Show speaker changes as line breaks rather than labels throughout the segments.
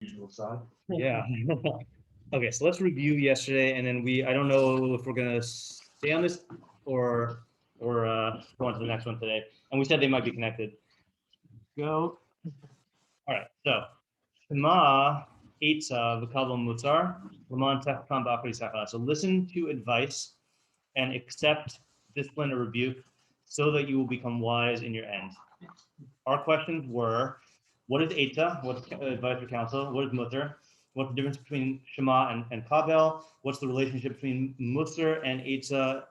usual side.
Yeah. Okay, so let's review yesterday, and then I don't know if we're gonna stay on this or go on to the next one today. And we said they might be connected. Go. All right. So Shema Eitza v'kabel Mussar l'man techam b'achri sachar. So listen to advice and accept discipline or rebuke, so that you will become wise in your end. Our questions were: what is Eitza? What's advice or counsel? What is Mussar? What's the difference between Shema and Kabel? What's the relationship between Mussar and Eitza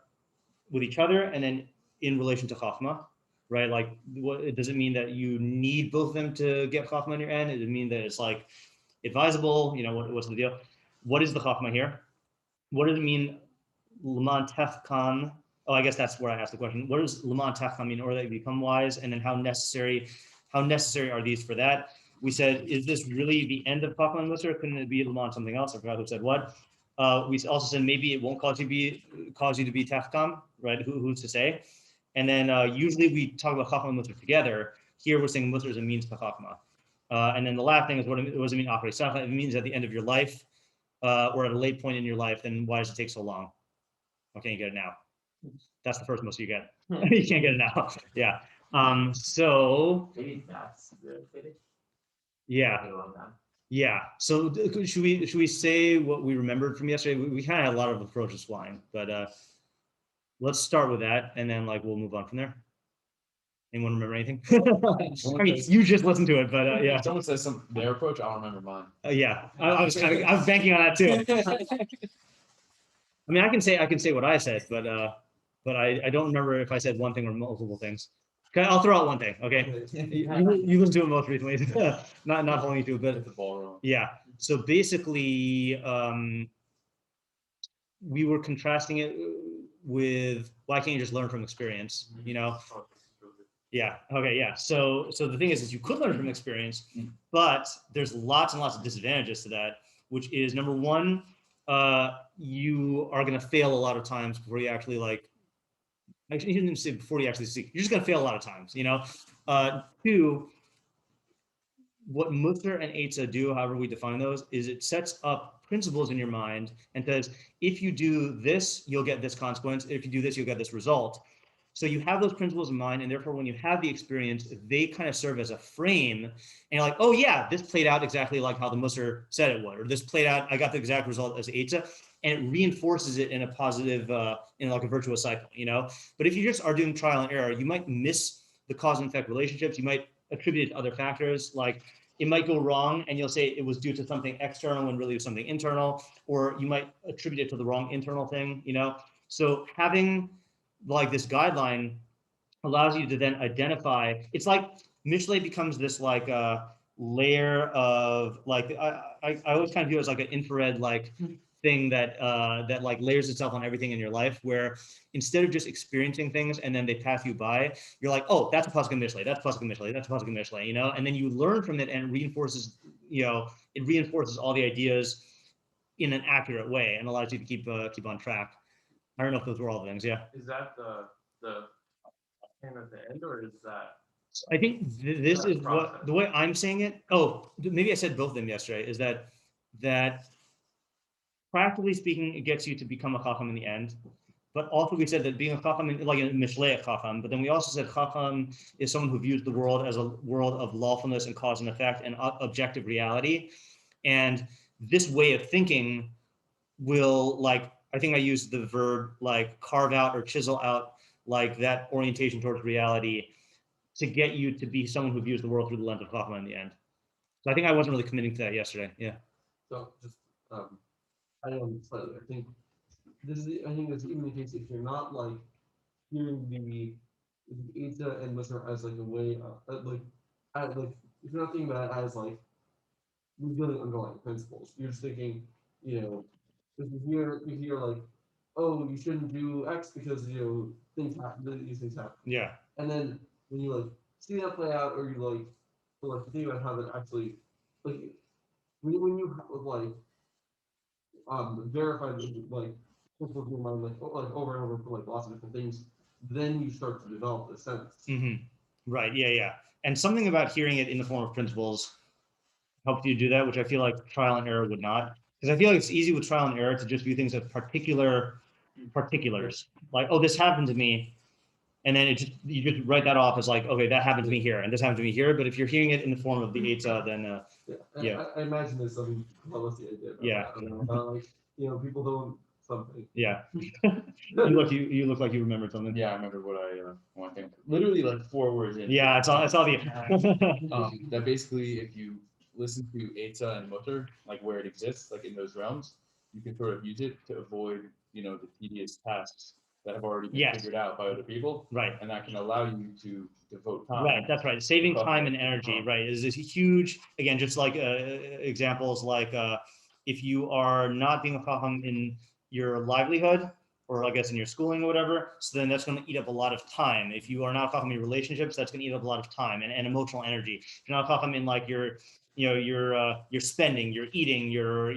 with each other? And then in relation to Chochmah, right? Like, what does it mean that you need both of them to get Chochmah in your end? Does it mean that it's like advisable? You know, what's the deal? What is the Chochmah here? What does it mean, L'man Techkan? Oh, I guess that's where I asked the question. What does L'man Techkan mean, or that you become wise? And then how necessary are these for that? We said, is this really the end of Chochmah and Mussar? Couldn't it be L'man something else? I forgot who said what. We also said maybe it won't cause you to be Techkan, right? Who's to say? And then usually we talk about Chochmah and Mussar together. Here we're saying Mussar is a means to Chochmah. And then the last thing is, what does it mean, Achrei Sachar? It means at the end of your life, or at a late point in your life. Then why does it take so long? Okay, you get it now. That's the first Mussar you get. You can't get it now. Yeah. So
Maybe that's the finish.
yeah. Yeah. So should we say what we remembered from yesterday? We kind of had a lot of approaches flying, but let's start with that, and then we'll move on from there. Anyone remember anything? I mean, you just listened to it, but yeah.
Someone says their approach. I'll remember mine.
Yeah, I was banking on that too. I mean, I can say what I said, but I don't remember if I said one thing or multiple things. Okay, I'll throw out one thing. Okay, you listened to it most recently. not holding you to, but
the ballroom.
Yeah. So basically, we were contrasting it with, why can't you just learn from experience? You know. Yeah. Okay. Yeah. So the thing is you could learn from experience, but there's lots and lots of disadvantages to that. Which is, number one, you are going to fail a lot of times before you actually Actually, you didn't say before you actually see. You're just going to fail a lot of times. You know. Two, what Mussar and Eitza do, however we define those, is it sets up principles in your mind and says, if you do this, you'll get this consequence. If you do this, you'll get this result. So you have those principles in mind, and therefore when you have the experience, they kind of serve as a frame, and you're like, oh yeah, this played out exactly like how the Mussar said it would, or this played out, I got the exact result as Eitza, and it reinforces it in a positive, in like a virtuous cycle, you know? But if you just are doing trial and error, you might miss the cause and effect relationships. You might attribute it to other factors, like it might go wrong and you'll say it was due to something external when really it was something internal, or you might attribute it to the wrong internal thing, you know? So having like this guideline allows you to then identify, it's like Mishlei becomes this like layer of like, I always kind of view it as like an infrared thing that that like layers itself on everything in your life, where instead of just experiencing things and then they pass you by, you're like, oh, that's a pasuk in Mishlei, that's a pasuk in Mishlei, that's a pasuk in Mishlei, you know, and then you learn from it and it reinforces, it reinforces all the ideas in an accurate way and allows you to keep on track. I don't know if those were all the things. Yeah.
Is that the thing at the end, or is that?
I think this is what the way I'm saying it. Oh, maybe I said both of them yesterday. Is that practically speaking, it gets you to become a chacham in the end. But also we said that being a chacham, like a Mishlei chacham, but then we also said chacham is someone who views the world as a world of lawfulness and cause and effect and objective reality. And this way of thinking will, like, I think I used the verb like carve out or chisel out like that orientation towards reality to get you to be someone who views the world through the lens of Chochmah in the end. So I think I wasn't really committing to that yesterday. Yeah.
So just I don't slightly. I think that's even the case if you're not like hearing the Eitza and Mussar as like a way of like if you're not thinking about it as like revealing underlying principles, you're just thinking, if you hear like, oh, you shouldn't do X because things happen, these things happen.
Yeah.
And then when you like see that play out, or you think about how that actually like when you like verify like principles in your mind like over and over for like lots of different things, then you start to develop the sense.
Mm-hmm. Right. Yeah. Yeah. And something about hearing it in the form of principles helps you do that, which I feel like trial and error would not. Because I feel like it's easy with trial and error to just view things as particulars. Like, oh, this happened to me. And then you just write that off as like, okay, that happened to me here, and this happened to me here. But if you're hearing it in the form of the Eitzah, then
yeah. I imagine there's some policy idea about that. I don't know, like, people don't something.
Yeah. you look like you remembered something.
Yeah, I remember what I want to think. Literally like 4 words in.
Yeah, it's all the.
That basically, if you listen to Eitzah and Mussar, like where it exists, like in those realms, you can sort of use it to avoid, the tedious tasks that have already been figured out by other people.
Right.
And that can allow you to devote time.
Right, that's right. Saving time and energy, right, is this huge, again, just like examples like if you are not being a chacham in your livelihood, or I guess in your schooling or whatever, so then that's going to eat up a lot of time. If you are not a chacham in your relationships, that's going to eat up a lot of time and emotional energy. If you're not a chacham in like your spending, your eating, your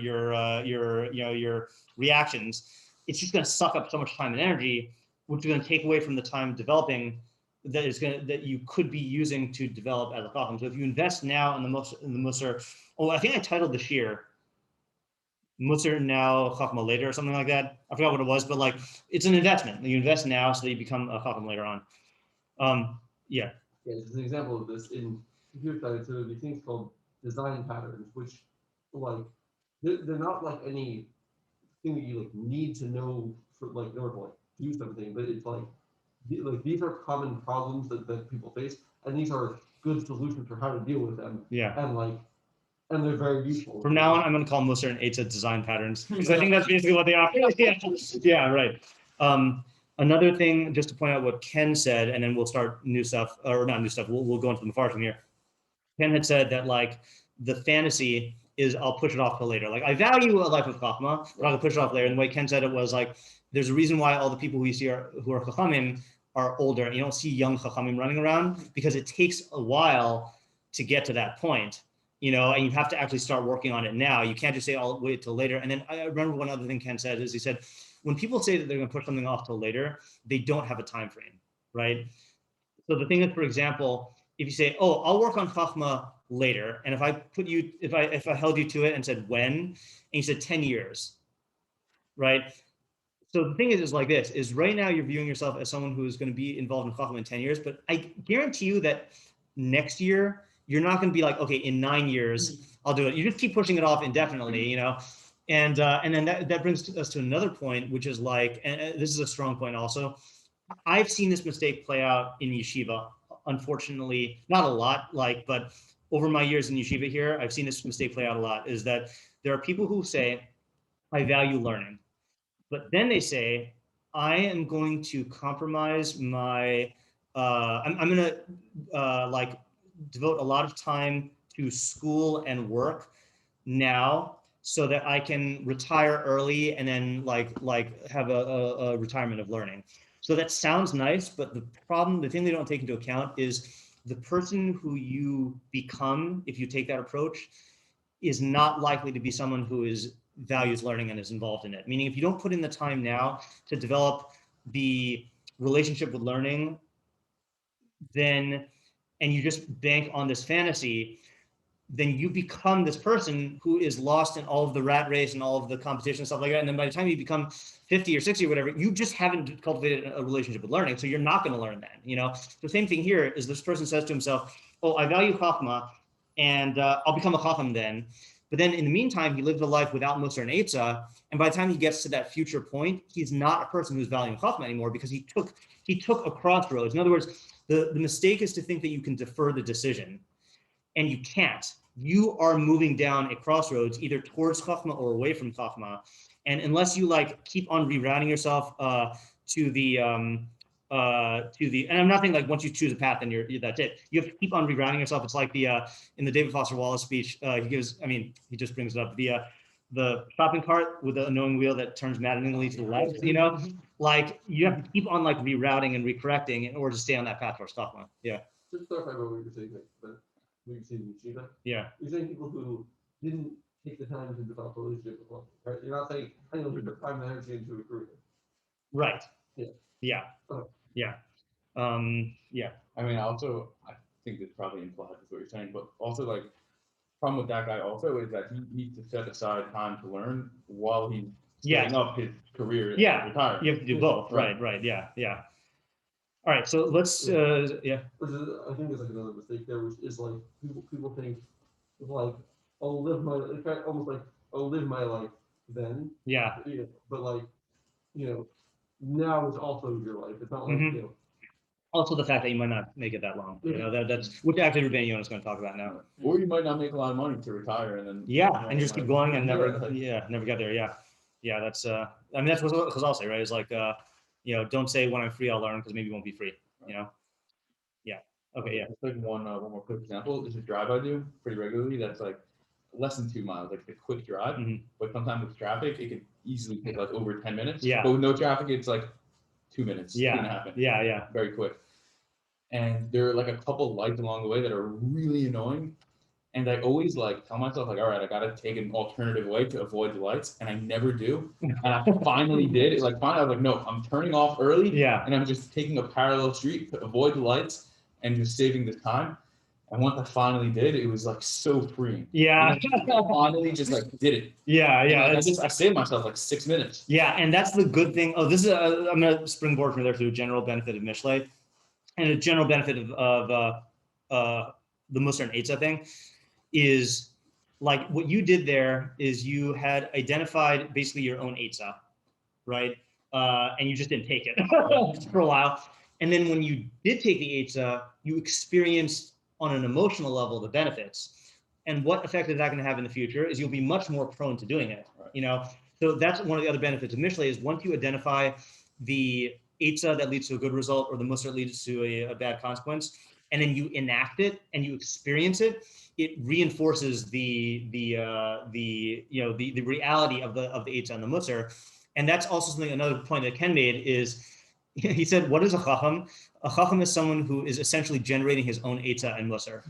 reactions, it's just going to suck up so much time and energy, which is going to take away from the time developing that you could be using to develop as a chacham. So if you invest now in the Mussar, I think I titled the shir Mussar now, Chochmah later, or something like that. I forgot what it was, but like it's an investment. You invest now so that you become a chacham later on. Yeah.
Yeah, there's an example of this in computer science. So these things called design patterns, which like they're not like any thing that you like need to know for like in order to like do something, but it's like these are common problems that people face, and these are good solutions for how to deal with them.
Yeah.
And they're very useful.
From now on, I'm going to call Mussar and Eitzah design patterns because I think that's basically what they are. Yeah, right. Another thing, just to point out what Ken said, and then we'll start new stuff, or not new stuff. We'll go into the meforshim here. Ken had said that like the fantasy is I'll push it off till later. Like I value a life with Chochmah, but I'll push it off later. And the way Ken said it was like there's a reason why all the people who you see who are chachamim are older, and you don't see young chachamim running around because it takes a while to get to that point. And you have to actually start working on it now. You can't just say, I'll wait till later. And then I remember one other thing Ken said is he said, when people say that they're going to push something off till later, they don't have a time frame, right? So the thing is, for example, if you say, oh, I'll work on Chochmah later, and if I held you to it and said when, and you said 10 years, right? So the thing is like this, is right now you're viewing yourself as someone who is going to be involved in Chochmah in 10 years, but I guarantee you that next year, you're not going to be like, okay, in 9 years, I'll do it. You just keep pushing it off indefinitely, And then that brings us to another point, which is like, and this is a strong point also. I've seen this mistake play out in yeshiva. Unfortunately, not a lot, but over my years in yeshiva here, I've seen this mistake play out a lot, is that there are people who say, I value learning. But then they say, I am going to compromise my, I'm going to devote a lot of time to school and work now so that I can retire early and then have a retirement of learning. So that sounds nice, but the thing they don't take into account is the person who you become if you take that approach is not likely to be someone who values learning and is involved in it. Meaning if you don't put in the time now to develop the relationship with learning, and you just bank on this fantasy, then you become this person who is lost in all of the rat race and all of the competition and stuff like that. And then by the time you become 50 or 60 or whatever, you just haven't cultivated a relationship with learning. So you're not going to learn then, The same thing here is this person says to himself, oh, I value Chochmah and I'll become a Chacham then. But then in the meantime, he lives a life without Mussar and Eitzah. And by the time he gets to that future point, he's not a person who's valuing Chochmah anymore because he took a crossroads. In other words, the mistake is to think that you can defer the decision, and you can't. You are moving down a crossroads either towards Chochmah or away from Chochmah. And unless you keep on rerouting yourself to the, and I'm not saying once you choose a path, then that's it. You have to keep on rerouting yourself. It's like in the David Foster Wallace speech, he just brings it up, the shopping cart with the annoying wheel that turns maddeningly to the left, you have to keep on rerouting and recorrecting in order to stay on that path towards Chochmah. Yeah.
Just clarify what we were saying, but we were saying yeshiva.
Yeah.
You're saying people who didn't take the time to develop a relationship with learning, right? You're not saying, I know, put time and energy into a career.
Right.
Yeah.
Yeah.
Okay.
Yeah. Yeah.
I mean, also, I think it probably implies what you're saying, but also problem with that guy also is that he needs to set aside time to learn while he's
Yeah.
setting up his career.
Yeah.
Retire.
You have to do both. Right. Yeah. All right. So let's. Yeah.
Which is, I think there's like another mistake there, which is like people think like I'll live my in fact almost like I'll live my life then.
Yeah.
But like now is also your life. It's not like
Mhm. Also, the fact that you might not make it that long. That's which actually Rabbeinu is going to talk about now.
Or you might not make a lot of money to retire and then.
And just keep going and never get there. Yeah. That's I mean that's what I'll say, right? It's like don't say when I'm free I'll learn because maybe you won't be free. Yeah. Okay. Yeah.
Just like one more quick example. There's a drive I do pretty regularly that's like less than 2 miles, like a quick drive.
Mhm.
But sometimes with traffic, it could easily take like over 10 minutes.
Yeah.
But with no traffic, it's like 2 minutes.
Yeah.
2.5 minutes.
Yeah.
Very quick. And there are like a couple lights along the way that are really annoying. And I always like tell myself like, all right, I gotta take an alternative way to avoid the lights, and I never do. And I finally did. It's like finally I was like, no, I'm turning off early.
Yeah.
And I'm just taking a parallel street to avoid the lights and just saving the time. And once I finally did, it was like so freeing.
Yeah.
And I finally just like did it.
Yeah.
And, like, I saved myself like 6 minutes.
Yeah, and that's the good thing. Oh, this is I'm gonna springboard from there to a general benefit of Mishlei, and a general benefit of the Mussar and Eitzah thing is like what you did there is you had identified basically your own Eitzah, right? And you just didn't take it for a while, and then when you did take the Eitzah, you experienced on an emotional level the benefits. And what effect is that going to have in the future is you'll be much more prone to doing it, So that's one of the other benefits of Mishlei is once you identify the Eitzah that leads to a good result or the Mussar leads to a bad consequence, and then you enact it and you experience it, it reinforces the reality of the Eitzah and the Mussar. And that's also another point that Ken made is, he said, what is a Chacham? A Chacham is someone who is essentially generating his own Eitzah and Mussar.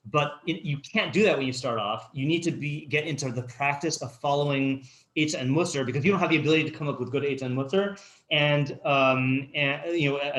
But you can't do that when you start off. You need to get into the practice of following Eitzah and Mussar because you don't have the ability to come up with good Eitzah and Mussar and at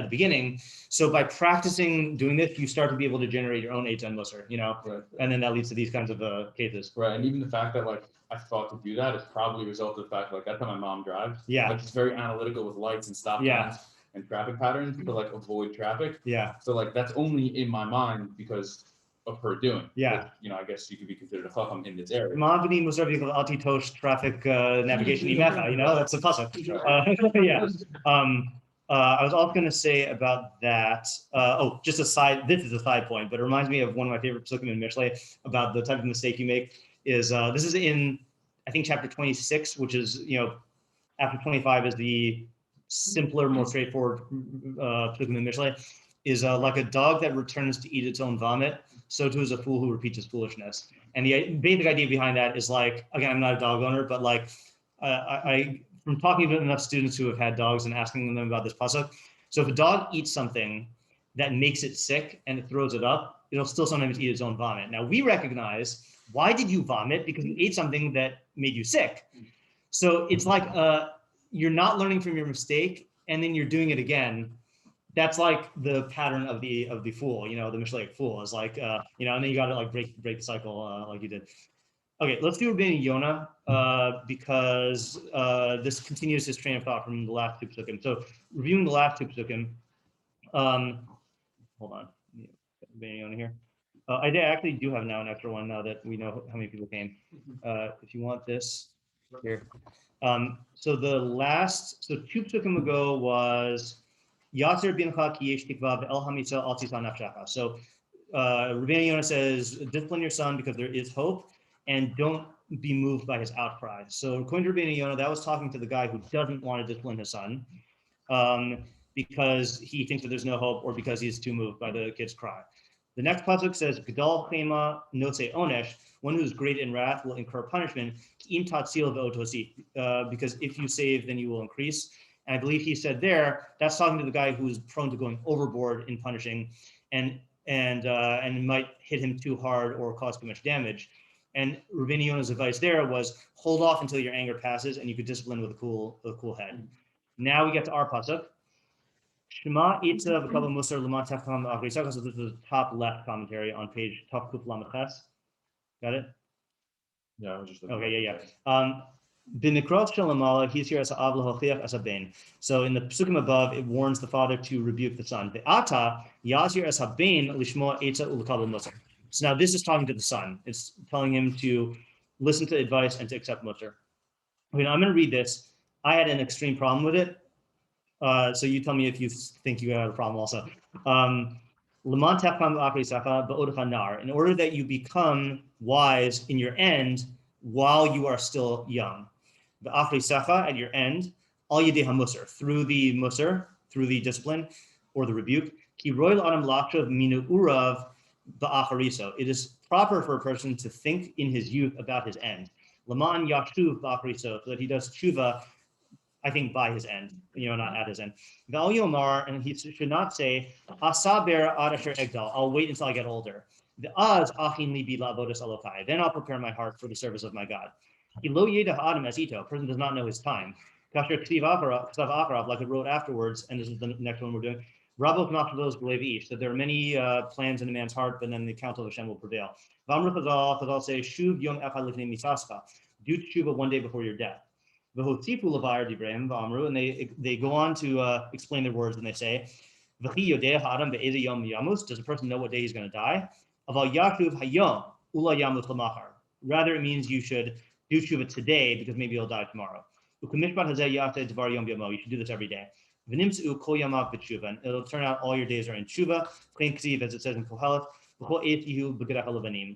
the beginning. So by practicing doing this, you start to be able to generate your own Eitzah and Mussar,
Right.
And then that leads to these kinds of cases.
Right, and even the fact that like I thought to do that is probably a result of the fact like that's how my mom drives.
Yeah.
Like she's very analytical with lights and stop signs and traffic patterns to like avoid traffic.
Yeah.
So like that's only in my mind because of her doing.
Yeah.
Which, I guess you could be considered a chacham in this area.
Ma'avini Mussar v'yikol alti tosh traffic navigation imecha, that's a pasuk. Yeah. I was also going to say about that. Just a side. This is a side point, but it reminds me of one of my favorite pasukim in Mishlei about the type of mistake you make. Is this is in I think chapter 26, which is after 25 is the simpler, more straightforward pasukim in Mishlei. Is like a dog that returns to eat its own vomit, so too is a fool who repeats his foolishness. And the basic idea behind that is like, again, I'm not a dog owner, but like I from talking to enough students who have had dogs and asking them about this pasuk. So if a dog eats something that makes it sick and it throws it up, it'll still sometimes eat its own vomit. Now we recognize, why did you vomit? Because you ate something that made you sick. So it's like you're not learning from your mistake and then you're doing it again. That's like the pattern of the fool, the Mishlei fool is like, and then you got to like break the cycle like you did. Okay, let's do Rabbeinu Yona because this continues his train of thought from the last two pasukim. So reviewing the last two pasukim, hold on, Rabbeinu Yona here. I actually do have now an extra one now that we know how many people came. If you want this here. So two pasukim ago was Yatzer bincha ki yesh tikva ve'el hamisa al tisa nafshacha. So Rabbeinu Yona says, discipline your son because there is hope, and don't be moved by his outcry. So according to Rabbeinu Yona, that was talking to the guy who doesn't want to discipline his son because he thinks that there's no hope or because he's too moved by the kid's cry. The next pasuk says, Gedal chema notze onesh, one who is great in wrath will incur punishment, im tatzil ve'otosi, because if you save, then you will increase. And I believe he said there, that's talking to the guy who is prone to going overboard in punishing and might hit him too hard or cause too much damage. And Rabbeinu Yona's advice there was hold off until your anger passes and you could discipline with a cool head. Now we get to our pasuk. Shema Eitzah v'kavah Mussar l'man techam v'achrisakas. So this is the top left commentary on page Taf Kuf Lamed Ches. Got it?
Yeah, I was just
Okay, yeah. B'mikrot shel Lamala, he's here as a av l'hochiach as a ben. So in the pasukim above, it warns the father to rebuke the son. Be'ata yazir as haben lishmo etza ulekabel Mussar. So now this is talking to the son. It's telling him to listen to advice and to accept Mussar. Okay, now I'm going to read this. I had an extreme problem with it. So you tell me if you think you have a problem also. In order that you become wise in your end while you are still young. The at your end, al yedei hamusar, through the Mussar, through the discipline or the rebuke. It is proper for a person to think in his youth about his end. Laman yashuv ba'achriso, so that he does tshuva, I think, by his end, not at his end. And he should not say, Asaber ad asher egdal, I'll wait until I get older. Then I'll prepare my heart for the service of my God. A person does not know his time. Like it wrote afterwards, and this is the next one we're doing. That there are many plans in a man's heart, but then the counsel of Hashem will prevail. Chazal say, do tshuva one day before your death. And they go on to explain their words, and they say, does a person know what day he's going to die? Rather, it means you should do tshuva today because maybe you'll die tomorrow. You should do this every day. And it'll turn out all your days are in tshuva, as it says in Kohelet.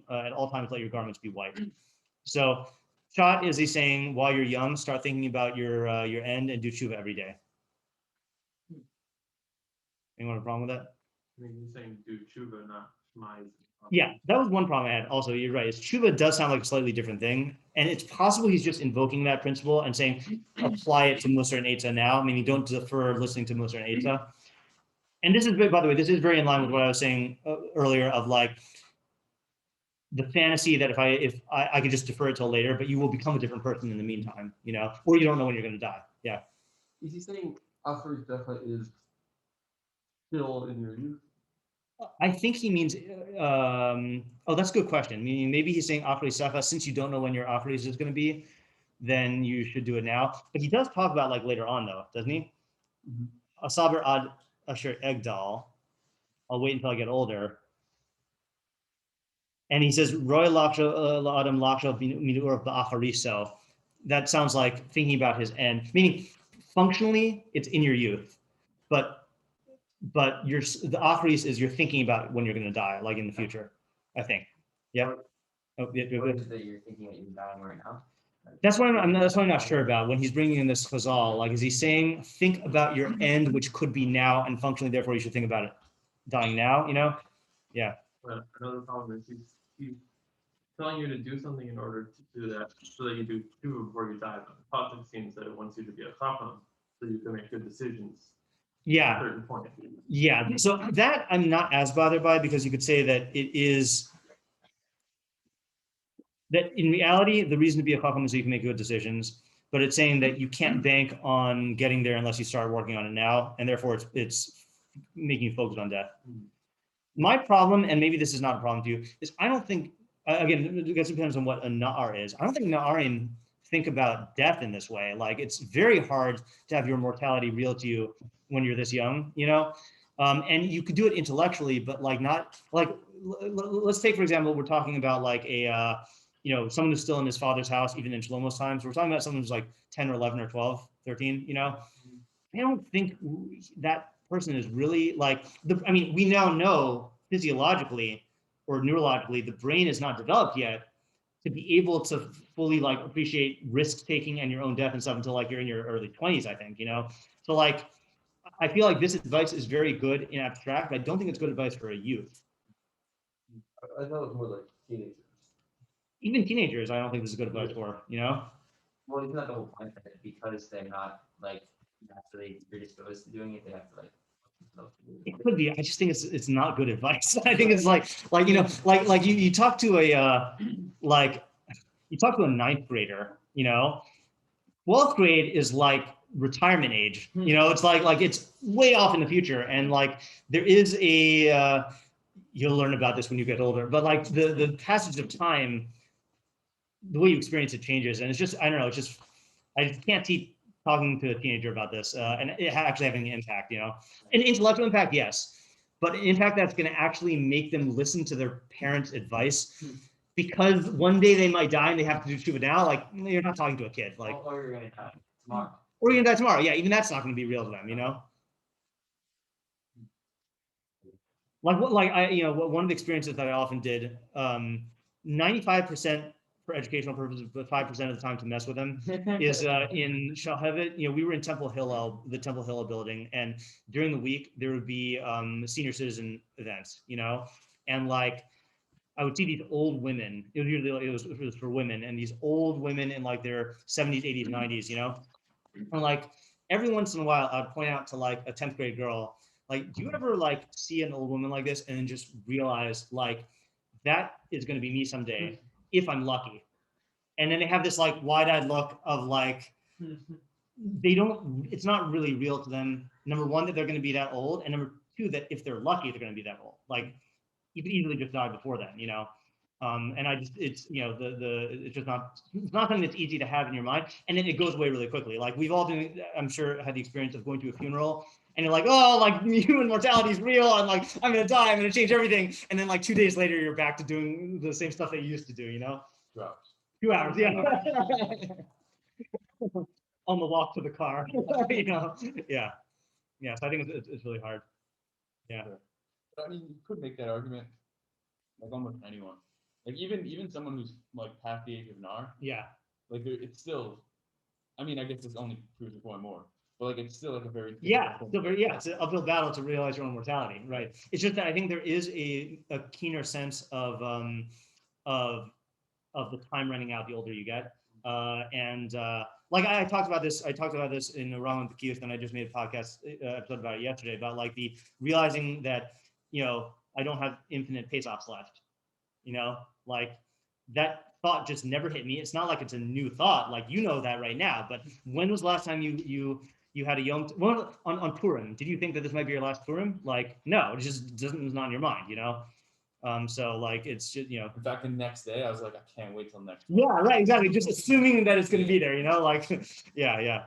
At all times, let your garments be white. So, shot is he saying, while you're young, start thinking about your end and do tshuva every day. Anyone have a problem with that?
I mean, he's saying do tshuva, not shmais.
Yeah, that was one problem I had. Also, you're right. Tshuva does sound like a slightly different thing, and it's possible he's just invoking that principle and saying apply it to Mussar and Eitzah now. I mean, you don't defer listening to Mussar and Eitzah. And this is, by the way, this is very in line with what I was saying earlier of like the fantasy that if I could just defer it till later, but you will become a different person in the meantime, or you don't know when you're going to die. Yeah.
Is he saying after death is still in your youth?
I think he means, that's a good question. Meaning maybe he's saying Achri Safa, since you don't know when your Achris is going to be, then you should do it now. But he does talk about like later on though, doesn't he? Asaber ad asher egdal, I'll wait until I get older. And he says, Roy la'adam laksha minu'ur ba'achariso. That sounds like thinking about his end, meaning functionally it's in your youth, but the achris is you're thinking about when you're going to die, like in the future, I think. Yeah.
What is it that you're thinking that you're dying right now?
That's what I'm not sure about when he's bringing in this chazal. Like, is he saying think about your end, which could be now, and functionally, therefore, you should think about it dying now? Yeah.
But another problem is he's telling you to do something in order to do that, so that you do tshuva before you die. But the pasuk seems that it wants you to be a chacham, so you can make good decisions.
Yeah.
At a certain point.
Yeah. So that I'm not as bothered by, because you could say that it is that in reality, the reason to be a chacham is so you can make good decisions, but it's saying that you can't bank on getting there unless you start working on it now, and therefore it's making you focus on death. My problem, and maybe this is not a problem to you, is I don't think, again, I guess it depends on what a na'ar is. I don't think na'arim think about death in this way. Like, it's very hard to have your mortality real to you when you're this young, and you could do it intellectually, but like not like, let's take, for example, we're talking about like a, someone who's still in his father's house, even in Shlomo's times. We're talking about someone who's like 10 or 11 or 12, 13, I don't think that person is really like, we now know physiologically or neurologically, the brain is not developed yet to be able to fully like appreciate risk taking and your own death and stuff until like you're in your early 20s, I think, So like, I feel like this advice is very good in abstract, but I don't think it's good advice for a youth.
I thought it was more like teenagers.
Even teenagers, I don't think this is good advice for,
Well, isn't that the whole point that because they're not like naturally predisposed to doing it, they have to like.
It could be. I just think it's not good advice. I think it's like you talk to a ninth grader, 12th grade is like retirement age, it's like it's way off in the future, and like there is a you'll learn about this when you get older, but like the passage of time the way you experience it changes, and it's just I don't know. It's just I just can't keep talking to a teenager about this, and it actually having an impact. An intellectual impact, yes, but an impact that's going to actually make them listen to their parents' advice. Because one day they might die and they have to do tshuva now. Like you're not talking to a kid. Like
or you're gonna die tomorrow.
Or you're gonna die tomorrow. Yeah, even that's not going to be real to them. One of the experiences that I often did, 95% for educational purposes, but 5% of the time to mess with them is in Shalhevet. We were in the Temple Hillel building, and during the week there would be senior citizen events, and like I would see these old women. It was for women, and these old women in like their 70s, 80s, 90s, and like every once in a while I'd point out to like a 10th grade girl, like, do you ever like see an old woman like this and then just realize like that is going to be me someday if I'm lucky? And then they have this like wide-eyed look of like it's not really real to them. Number one, that they're going to be that old, and number two, that if they're lucky, they're going to be that old. Like you could easily just die before then, and it's not something that's easy to have in your mind, and then it goes away really quickly. Like we've all been, I'm sure, had the experience of going to a funeral, and you're like, oh, like human mortality is real, and like I'm gonna die, I'm gonna change everything, and then like 2 days later, you're back to doing the same stuff that you used to do,
2 hours.
2 hours, yeah. On the walk to the car, yeah. So I think it's really hard. Yeah.
But I mean, you could make that argument, like almost anyone, like even someone who's like half the age of Nar,
Yeah.
like it's still, I mean, I guess this only proves the point more, but like it's still like a very
it's an uphill battle to realize your own mortality, right? It's just that I think there is a keener sense of the time running out the older you get, and like I talked about this in Raman Bakiyus, and I just made a podcast episode about it yesterday, about like the realizing that I don't have infinite pace-offs left, like that thought just never hit me. It's not like it's a new thought, like that right now, but when was the last time you had a Yom on Purim? Did you think that this might be your last Purim? Like no, it just it's not in your mind, so like it's just
In fact, the next day I was like, I can't wait till next.
Yeah, right, exactly. Just assuming that it's going to be there, like yeah.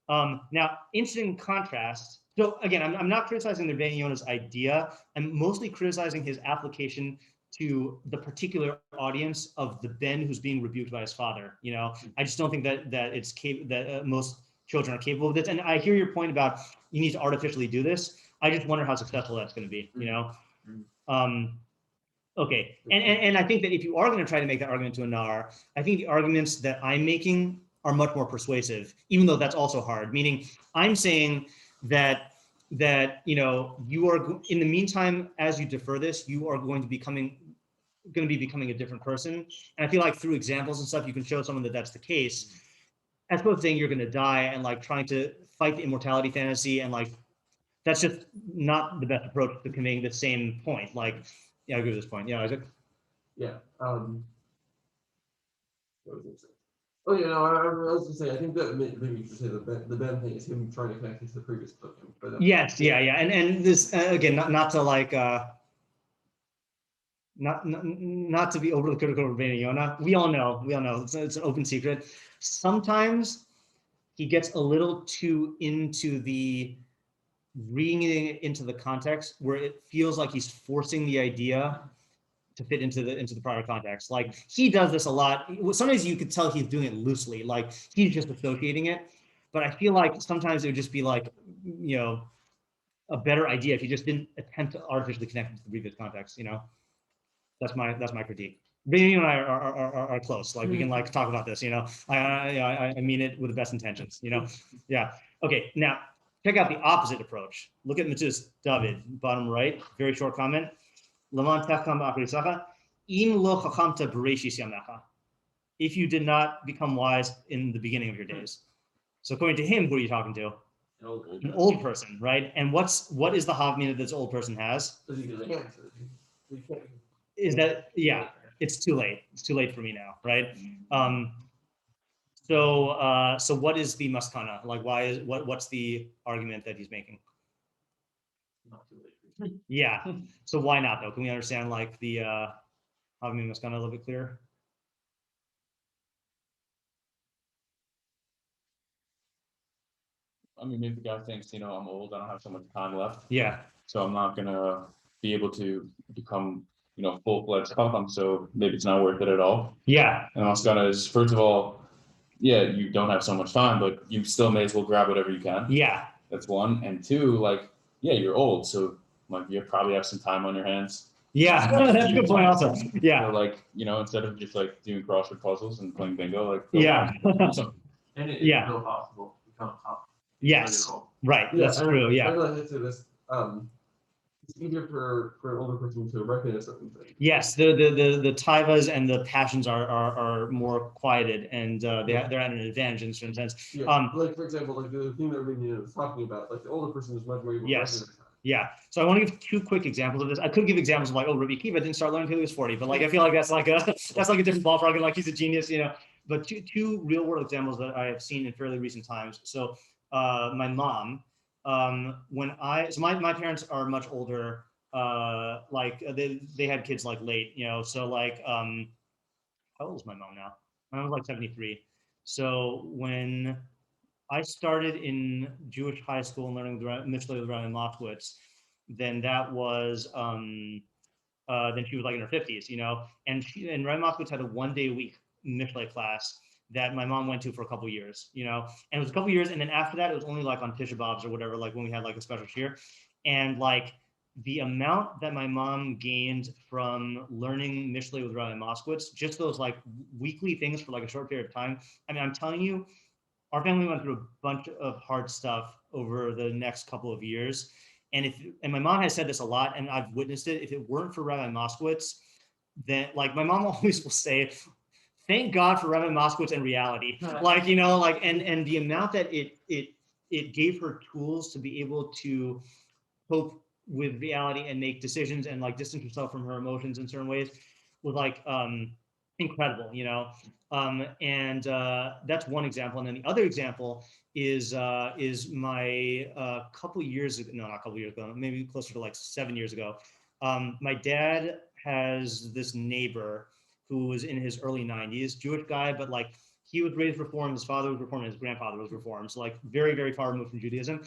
Now, interesting contrast. So again, I'm not criticizing the Rabbeinu Yonah's idea. I'm mostly criticizing his application to the particular audience of the Ben who's being rebuked by his father. I just don't think that most children are capable of this. And I hear your point about you need to artificially do this. I just wonder how successful that's going to be. Okay, and I think that if you are going to try to make that argument to a Nar, I think the arguments that I'm making are much more persuasive, even though that's also hard. Meaning, I'm saying that you are, in the meantime, as you defer this, you are going to be becoming a different person. And I feel like through examples and stuff, you can show someone that that's the case, as opposed to saying you're going to die and like trying to fight the immortality fantasy, and like that's just not the best approach to conveying the same point. Like. Yeah, I agree with this point. Yeah, Isaac?
Yeah. What was I saying? Oh yeah, no, I was gonna say I think that maybe you should say the Ben thing is him trying to connect it to the previous book. But
yes, yeah, and this again, not to like not to be overly critical of Rabbeinu Yonah. We all know it's an open secret. Sometimes he gets a little too into the reading it into the context where it feels like he's forcing the idea to fit into the prior context. Like he does this a lot. Sometimes you could tell he's doing it loosely, like he's just associating it. But I feel like sometimes it would just be like, a better idea if you just didn't attempt to artificially connect it to the previous context. That's my critique. Rabbeinu and I are close. Like we can like talk about this. I mean it with the best intentions. Yeah. Okay. Now check out the opposite approach. Look at Metzudas David, bottom right, very short comment. If you did not become wise in the beginning of your days. So according to him, who are you talking to? An old person, right? And what is the Havmina that this old person has? Is that, yeah, it's too late. It's too late for me now, right? So what is the maskana? Like, what's the argument that he's making?
Not too late.
Yeah. So why not though? Can we understand like the Havmina maskana a little bit clearer?
mean, maybe the guy thinks, I'm old, I don't have so much time left,
Yeah.
so I'm not gonna be able to become, full-fledged Chochmah, so maybe it's not worth it at all.
Yeah.
And Mascana is, first of all, yeah, you don't have so much time, but you still may as well grab whatever you can.
Yeah.
That's one. And two, like, yeah, you're old, so like you probably have some time on your hands.
Yeah. That's a good point also. Yeah.
So, like, instead of just like doing crossword puzzles and playing bingo, like
Yeah.
And it's
Yeah.
still possible to become a cop.
Yes. Right. That's true. Yeah.
I like to this. It's easier for an older person to recognize certain things.
Yes, the taivas and the passions are more quieted, and they're at an advantage in a certain sense.
Yeah, like for example, like the thing that Rabbeinu was talking about, like the older person is much more able to
Yes.
recognize that.
Yeah. So I want to give 2 quick examples of this. I could give examples of like, oh, Rabbi Akiva didn't start learning until he was 40, but like I feel like that's like a different ballpark, and like he's a genius, But two real world examples that I have seen in fairly recent times. So my mom, my parents are much older. They had kids like late, so like how old is my mom now? My mom's like 73. So when I started in Jewish high school and learning Mishlei with Rabbeinu Moskowitz, then that was then she was like in her 50s, and Rabbeinu Moskowitz had a 1-day a week Mishlei class that my mom went to for a couple years, and it was a couple years, and then after that it was only like on Tisha B'Avs or whatever, like when we had like a special cheer, and like the amount that my mom gained from learning Mishlei with Rabbeinu Moskowitz, just those like weekly things for like a short period of time. I mean, I'm telling you, our family went through a bunch of hard stuff over the next couple of years. And my mom has said this a lot, and I've witnessed it. If it weren't for Rabbeinu Moskowitz, then like my mom always will say, thank God for Rabbeinu Moskowitz and reality. Like, and the amount that it gave her tools to be able to cope with reality and make decisions and like distance herself from her emotions in certain ways was like incredible, and that's one example. And then the other example is my couple years ago, no, not a couple years ago, maybe closer to like 7 years ago. My dad has this neighbor who was in his early 90s, Jewish guy, but like he was raised Reform, his father was Reform, his grandfather was Reform, so like very, very far removed from Judaism.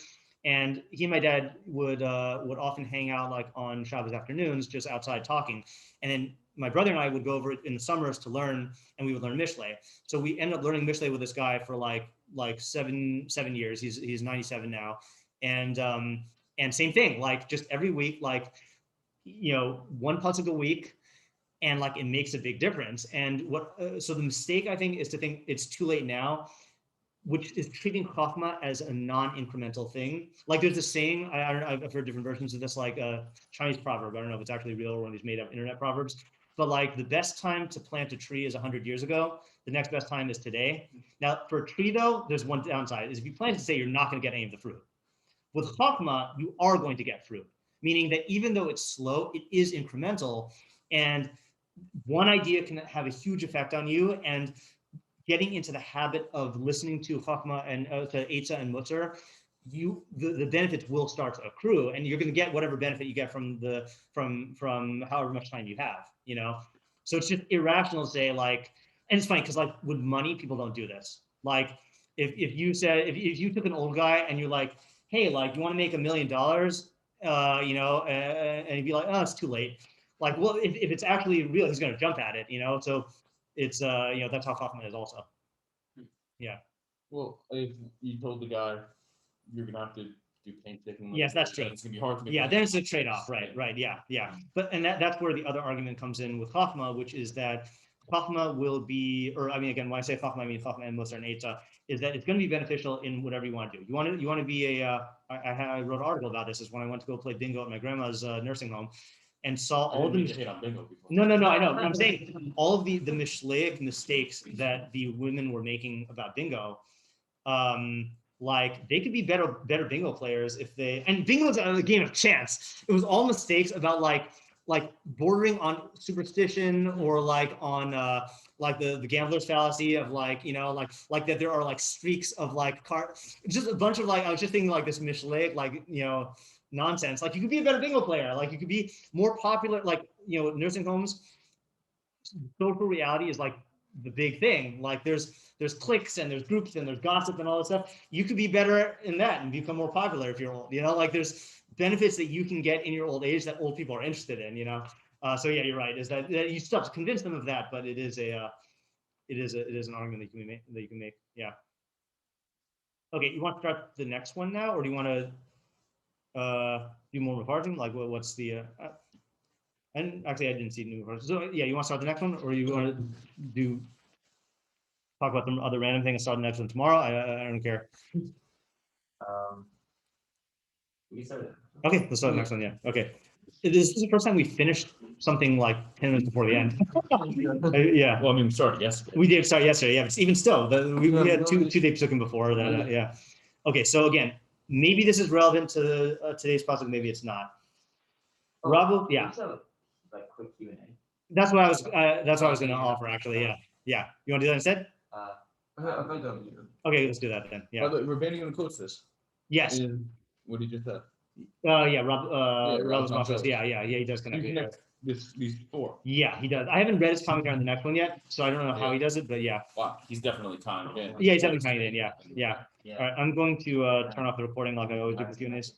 And he and my dad would often hang out like on Shabbos afternoons, just outside talking. And then my brother and I would go over in the summers to learn, and we would learn Mishlei. So we ended up learning Mishlei with this guy for like 7 years. He's 97 now, and same thing, like just every week, like one pasuk a week, and like it makes a big difference. And so the mistake I think is to think it's too late now, which is treating Chochmah as a non-incremental thing. Like there's a saying, I don't know, I've heard different versions of this, like a Chinese proverb. I don't know if it's actually real or one of these made up internet proverbs, but like the best time to plant a tree is 100 years ago. The next best time is today. Now for a tree though, there's one downside, is if you plant it today, you're not gonna get any of the fruit. With Chochmah, you are going to get fruit, meaning that even though it's slow, it is incremental, and one idea can have a huge effect on you. And getting into the habit of listening to Chochmah and to Eitzah and Mussar, the benefits will start to accrue, and you're going to get whatever benefit you get from however much time you have, So it's just irrational to say like, and it's funny because like with money, people don't do this. Like if you took an old guy and you're like, hey, like you want to make $1 million, and he'd be like, oh, it's too late. Like, well, if it's actually real, he's going to jump at it, So it's that's how Chochmah is also. Yeah.
Well, if you told the guy you're gonna have to do painstaking,
yes, that's true.
It's gonna be hard to make.
Yeah, there's a trade-off, right, yeah. But that's where the other argument comes in with Chochmah, which is that Chochmah will be, or I mean, again, when I say Chochmah, I mean Chochmah and Mussar and Eitzah, is that it's going to be beneficial in whatever you want to do. You want to be I wrote an article about this. Is when I went to go play bingo at my grandma's nursing home, and saw all of the no, I know. I'm saying all of the Mishleic mistakes that the women were making about bingo, like they could be better bingo players if they, and bingo is a game of chance. It was all mistakes about like bordering on superstition or like on like the gambler's fallacy of like like that there are like streaks of like just a bunch of like, I was just thinking like this Mishlei like nonsense. Like you could be a better bingo player. Like you could be more popular. Like nursing homes, social reality is like the big thing. Like there's cliques and there's groups and there's gossip and all that stuff. You could be better in that and become more popular if you're old. You know, like there's benefits that you can get in your old age that old people are interested in. You know, so yeah, you're right. Is that you still have to convince them of that, but it is an argument that you can make. Yeah. Okay, you want to start the next one now, or do you want to do more meforshim? Like, what's the? And actually, I didn't see new meforshim. So yeah, you want to start the next one, or you want to talk about the other random thing and start the next one tomorrow? I don't care.
We started.
Okay, let's start the next one. Yeah. Okay. This is the first time we finished something like 10 minutes before the end. Yeah.
Well, I mean, we started yesterday.
We did start yesterday, yeah, but even still, we had two day pasukim before that, yeah. Okay, so again, maybe this is relevant to today's pasuk, maybe it's not. Rabu, yeah.
Like quick Q&A.
That's what I was going to offer, actually, yeah. Yeah, you want to do that instead?
I thought that would be good.
Okay, let's do that then, yeah.
By the way, Rabbeinu gonna quote this.
Yes.
What did you just say?
Yeah, Rob's
Rob's
Mafos, yeah, he does connect.
You connect these four.
Yeah, he does. I haven't read his commentary on the next one yet, so I don't know how he does it, but yeah.
Wow, he's definitely timed in.
Yeah, he's definitely tying it in, yeah.
Yeah.
All right, I'm going to turn off the recording like I always do for Q&As.